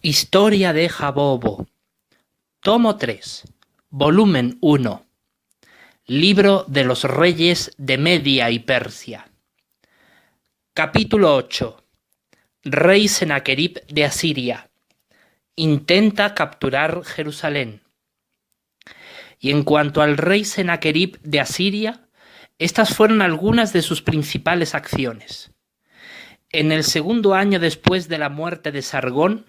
Historia de Jabobo. Tomo 3. Volumen 1. Libro de los reyes de Media y Persia. Capítulo 8. Rey Senaquerib de Asiria. Intenta capturar Jerusalén. Y en cuanto al rey Senaquerib de Asiria, estas fueron algunas de sus principales acciones. En el segundo año después de la muerte de Sargón,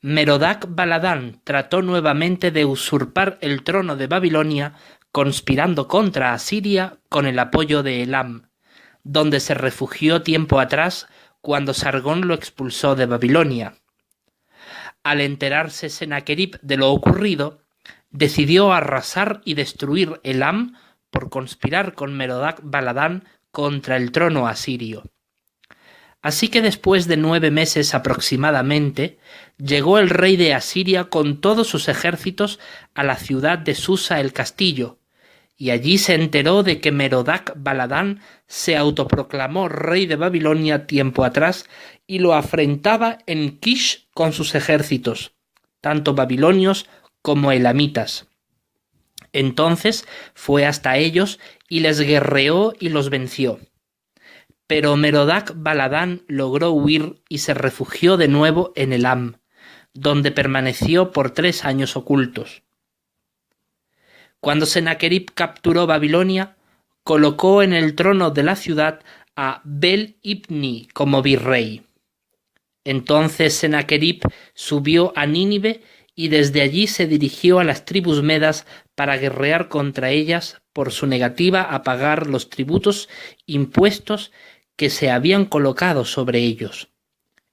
Merodach-Baladán trató nuevamente de usurpar el trono de Babilonia, conspirando contra Asiria con el apoyo de Elam, donde se refugió tiempo atrás cuando Sargón lo expulsó de Babilonia. Al enterarse Senaquerib de lo ocurrido, decidió arrasar y destruir Elam por conspirar con Merodach-Baladán contra el trono asirio. Así que después de 9 meses aproximadamente, llegó el rey de Asiria con todos sus ejércitos a la ciudad de Susa el Castillo, y allí se enteró de que Merodach-Baladán se autoproclamó rey de Babilonia tiempo atrás y lo afrentaba en Kish con sus ejércitos, tanto babilonios como elamitas. Entonces fue hasta ellos y les guerreó y los venció. Pero Merodach-Baladán logró huir y se refugió de nuevo en Elam, donde permaneció por 3 años ocultos. Cuando Senaquerib capturó Babilonia, colocó en el trono de la ciudad a Bel-Ibni como virrey. Entonces Senaquerib subió a Nínive y desde allí se dirigió a las tribus medas para guerrear contra ellas por su negativa a pagar los tributos impuestos que se habían colocado sobre ellos.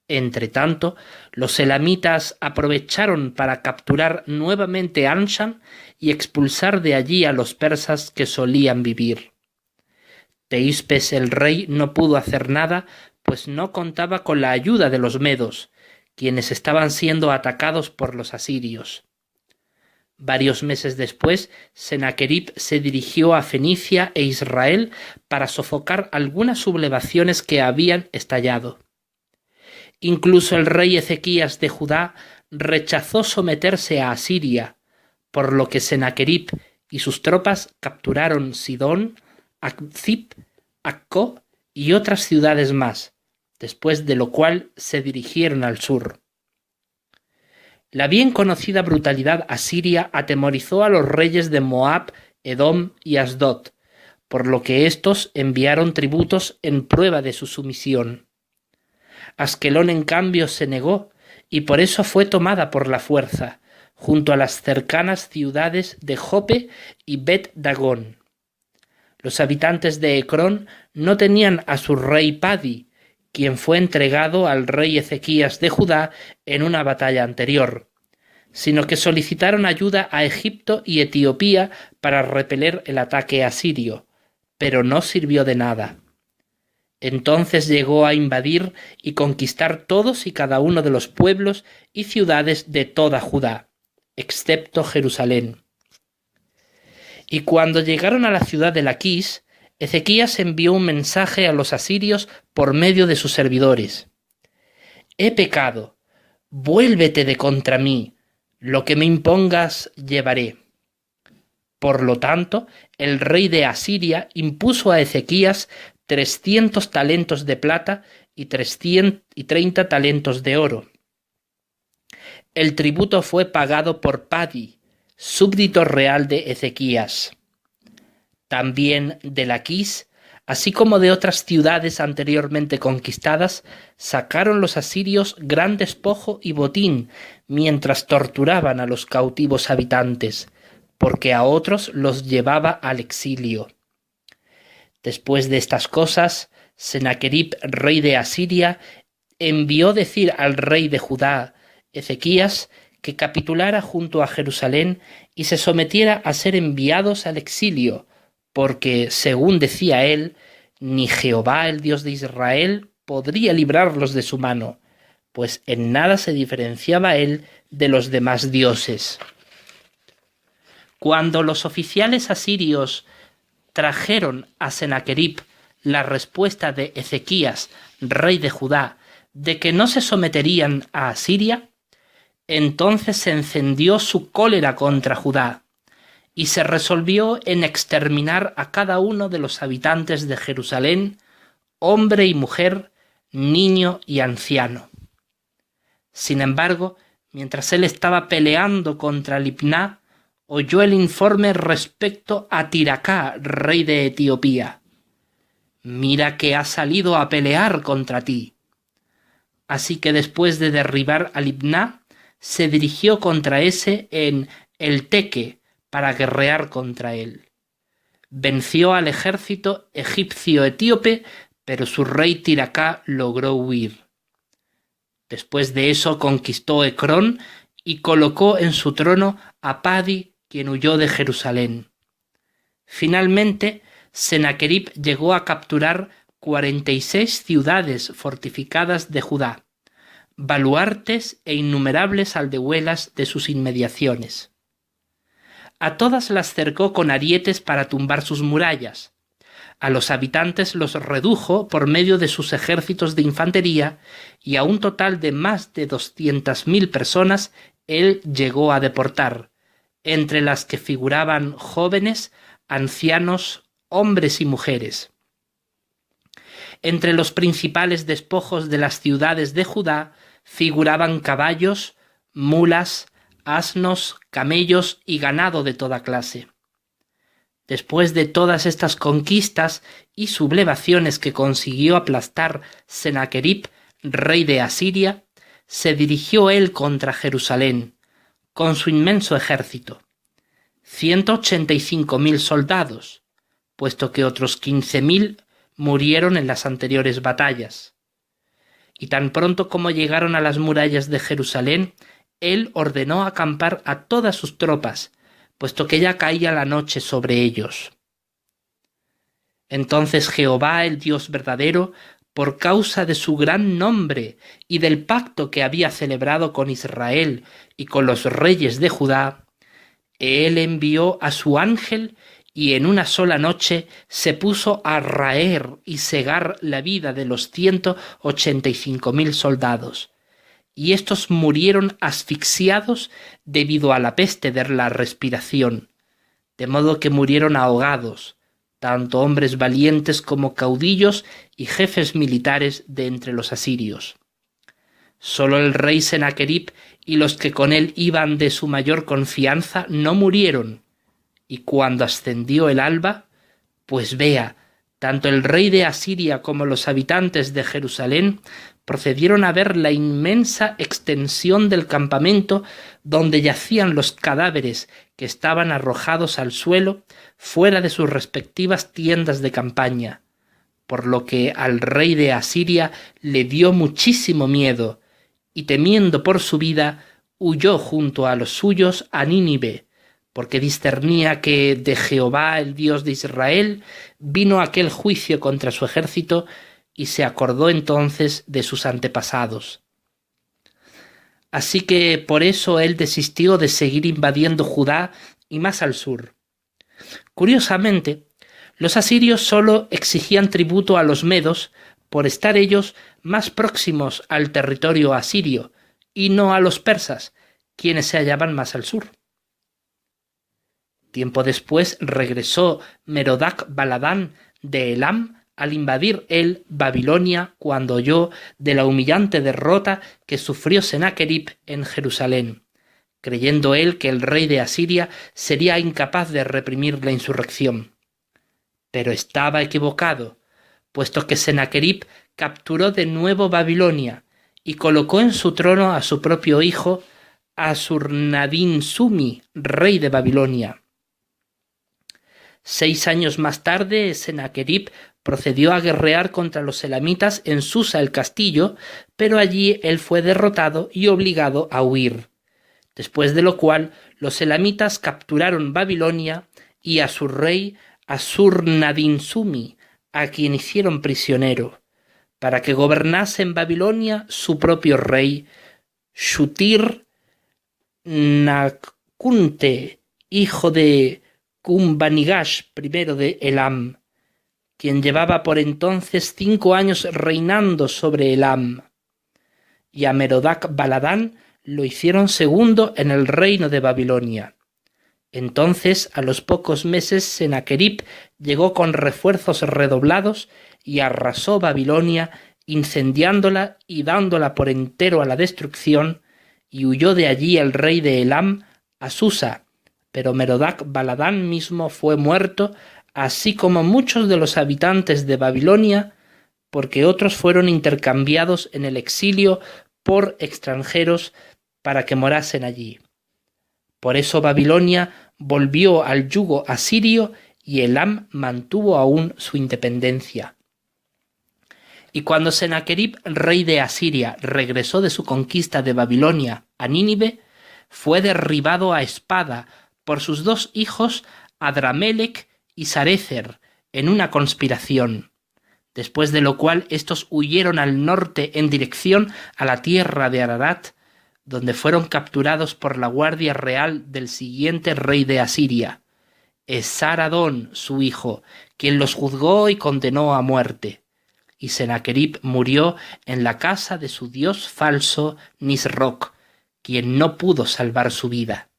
Entretanto, los elamitas aprovecharon para capturar nuevamente Anshan y expulsar de allí a los persas que solían vivir. Teispes el rey no pudo hacer nada, pues no contaba con la ayuda de los medos, quienes estaban siendo atacados por los asirios. Varios meses después, Senaquerib se dirigió a Fenicia e Israel para sofocar algunas sublevaciones que habían estallado. Incluso el rey Ezequías de Judá rechazó someterse a Asiria, por lo que Senaquerib y sus tropas capturaron Sidón, Akzib, Acco y otras ciudades más, después de lo cual se dirigieron al sur. La bien conocida brutalidad asiria atemorizó a los reyes de Moab, Edom y Asdod, por lo que éstos enviaron tributos en prueba de su sumisión. Askelón, en cambio, se negó, y por eso fue tomada por la fuerza, junto a las cercanas ciudades de Jope y Bet-Dagón. Los habitantes de Ecrón no tenían a su rey Padi, quien fue entregado al rey Ezequías de Judá en una batalla anterior, sino que solicitaron ayuda a Egipto y Etiopía para repeler el ataque asirio, pero no sirvió de nada. Entonces llegó a invadir y conquistar todos y cada uno de los pueblos y ciudades de toda Judá, excepto Jerusalén. Y cuando llegaron a la ciudad de Laquis, Ezequías envió un mensaje a los asirios por medio de sus servidores. «He pecado, vuélvete de contra mí, lo que me impongas llevaré». Por lo tanto, el rey de Asiria impuso a Ezequías 300 talentos de plata y 30 talentos de oro. El tributo fue pagado por Padi, súbdito real de Ezequías. También de Laquis, así como de otras ciudades anteriormente conquistadas, sacaron los asirios gran despojo y botín mientras torturaban a los cautivos habitantes, porque a otros los llevaba al exilio. Después de estas cosas, Senaquerib, rey de Asiria, envió decir al rey de Judá, Ezequías, que capitulara junto a Jerusalén y se sometiera a ser enviados al exilio, porque, según decía él, ni Jehová, el Dios de Israel, podría librarlos de su mano, pues en nada se diferenciaba él de los demás dioses. Cuando los oficiales asirios trajeron a Senaquerib la respuesta de Ezequías, rey de Judá, de que no se someterían a Asiria, Entonces se encendió su cólera contra Judá, y se resolvió en exterminar a cada uno de los habitantes de Jerusalén, hombre y mujer, niño y anciano. Sin embargo, mientras él estaba peleando contra Libná, oyó el informe respecto a Tiracá, rey de Etiopía. «Mira que ha salido a pelear contra ti». Así que después de derribar a Libná, se dirigió contra ese en El Teque para guerrear contra él. Venció al ejército egipcio-etíope, pero su rey Tiracá logró huir. Después de eso conquistó Ecrón y colocó en su trono a Padi, quien huyó de Jerusalén. Finalmente, Sennaquerib llegó a capturar 46 ciudades fortificadas de Judá, baluartes e innumerables aldehuelas de sus inmediaciones. A todas las cercó con arietes para tumbar sus murallas. A los habitantes los redujo por medio de sus ejércitos de infantería, y a un total de más de 200.000 personas él llegó a deportar, entre las que figuraban jóvenes, ancianos, hombres y mujeres. Entre los principales despojos de las ciudades de Judá figuraban caballos, mulas, asnos, camellos y ganado de toda clase. Después de todas estas conquistas y sublevaciones que consiguió aplastar Sennaquerib, rey de Asiria, se dirigió él contra Jerusalén, con su inmenso ejército, 185.000 soldados, puesto que otros 15.000 murieron en las anteriores batallas. Y tan pronto como llegaron a las murallas de Jerusalén, él ordenó acampar a todas sus tropas, puesto que ya caía la noche sobre ellos. Entonces Jehová, el Dios verdadero, por causa de su gran nombre y del pacto que había celebrado con Israel y con los reyes de Judá, él envió a su ángel y en una sola noche se puso a raer y segar la vida de los 185.000 soldados, y éstos murieron asfixiados debido a la peste de la respiración, de modo que murieron ahogados, tanto hombres valientes como caudillos y jefes militares de entre los asirios. Solo el rey Sennaquerib y los que con él iban de su mayor confianza no murieron, y cuando ascendió el alba, pues vea, tanto el rey de Asiria como los habitantes de Jerusalén procedieron a ver la inmensa extensión del campamento donde yacían los cadáveres que estaban arrojados al suelo fuera de sus respectivas tiendas de campaña, por lo que al rey de Asiria le dio muchísimo miedo, y temiendo por su vida, huyó junto a los suyos a Nínive, porque discernía que de Jehová, el Dios de Israel, vino aquel juicio contra su ejército, y se acordó entonces de sus antepasados. Así que por eso él desistió de seguir invadiendo Judá y más al sur. Curiosamente, los asirios solo exigían tributo a los medos por estar ellos más próximos al territorio asirio y no a los persas, quienes se hallaban más al sur. Tiempo después regresó Merodach Baladán de Elam al invadir él Babilonia cuando oyó de la humillante derrota que sufrió Sennaquerib en Jerusalén, creyendo él que el rey de Asiria sería incapaz de reprimir la insurrección. Pero estaba equivocado, puesto que Sennaquerib capturó de nuevo Babilonia y colocó en su trono a su propio hijo Asurnadin-Sumi, rey de Babilonia. 6 años más tarde, Sennaquerib procedió a guerrear contra los elamitas en Susa el castillo, pero allí él fue derrotado y obligado a huir, después de lo cual los elamitas capturaron Babilonia y a su rey Asurnadin-Sumi, a quien hicieron prisionero, para que gobernase en Babilonia su propio rey, Shutir-Nakhunte, hijo de Kumbanigash I de Elam, quien llevaba por entonces 5 años reinando sobre Elam. Y a Merodach Baladán lo hicieron segundo en el reino de Babilonia. Entonces, a los pocos meses, Sennacherib llegó con refuerzos redoblados y arrasó Babilonia, incendiándola y dándola por entero a la destrucción, y huyó de allí el rey de Elam a Susa, pero Merodach Baladán mismo fue muerto, así como muchos de los habitantes de Babilonia, porque otros fueron intercambiados en el exilio por extranjeros para que morasen allí. Por eso Babilonia volvió al yugo asirio y Elam mantuvo aún su independencia. Y cuando Sennacherib, rey de Asiria, regresó de su conquista de Babilonia a Nínive, fue derribado a espada por sus dos hijos Adramelech y Sarecer en una conspiración, después de lo cual estos huyeron al norte en dirección a la tierra de Ararat, donde fueron capturados por la guardia real del siguiente rey de Asiria, Esar-Adón, su hijo, quien los juzgó y condenó a muerte. Y Sennacherib murió en la casa de su dios falso Nisroch, quien no pudo salvar su vida.